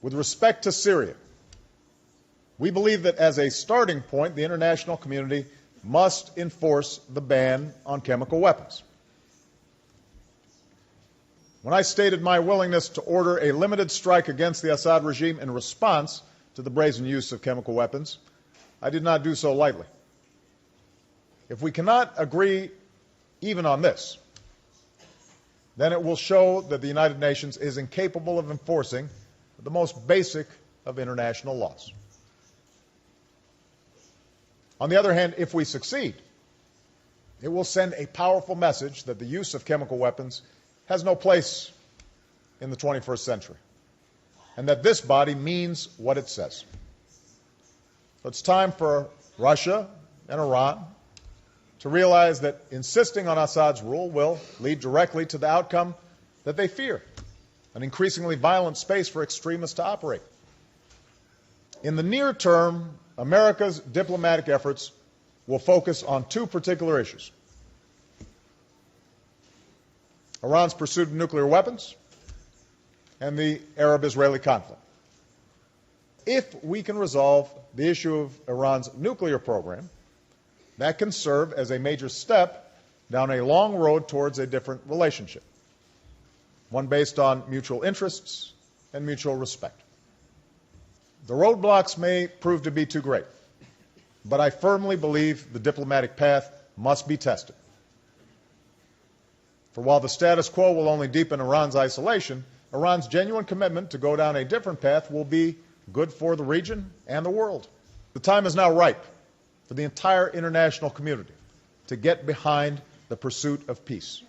With respect to Syria, we believe that as a starting point, the international community must enforce the ban on chemical weapons. When I stated my willingness to order a limited strike against the Assad regime in response to the brazen use of chemical weapons, I did not do so lightly. If we cannot agree even on this, then it will show that the United Nations is incapable of enforcing the most basic of international laws. On the other hand, if we succeed, it will send a powerful message that the use of chemical weapons has no place in the 21st century, and that this body means what it says. So it's time for Russia and Iran to realize that insisting on Assad's rule will lead directly to the outcome that they fear, an increasingly violent space for extremists to operate. In the near term, America's diplomatic efforts will focus on two particular issues: Iran's pursuit of nuclear weapons and the Arab-Israeli conflict. If we can resolve the issue of Iran's nuclear program, that can serve as a major step down a long road towards a different relationship, one based on mutual interests and mutual respect. The roadblocks may prove to be too great, but I firmly believe the diplomatic path must be tested. For while the status quo will only deepen Iran's isolation, Iran's genuine commitment to go down a different path will be good for the region and the world. The time is now ripe for the entire international community to get behind the pursuit of peace.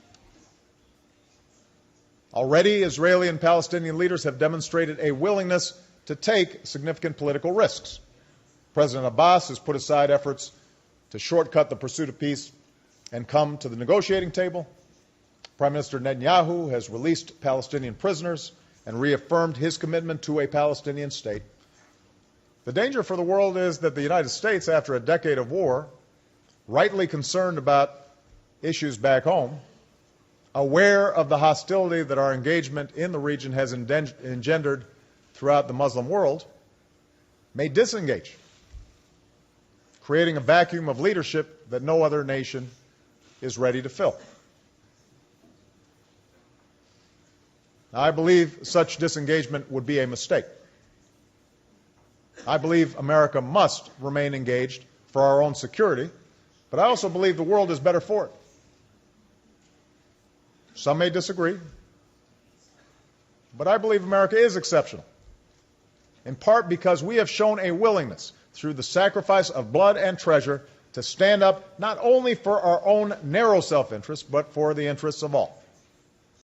Already, Israeli and Palestinian leaders have demonstrated a willingness to take significant political risks. President Abbas has put aside efforts to shortcut the pursuit of peace and come to the negotiating table. Prime Minister Netanyahu has released Palestinian prisoners and reaffirmed his commitment to a Palestinian state. The danger for the world is that the United States, after a decade of war, rightly concerned about issues back home, aware of the hostility that our engagement in the region has engendered throughout the Muslim world, may disengage, creating a vacuum of leadership that no other nation is ready to fill. Now, I believe such disengagement would be a mistake. I believe America must remain engaged for our own security, but I also believe the world is better for it. Some may disagree, but I believe America is exceptional, in part because we have shown a willingness, through the sacrifice of blood and treasure, to stand up not only for our own narrow self-interest, but for the interests of all.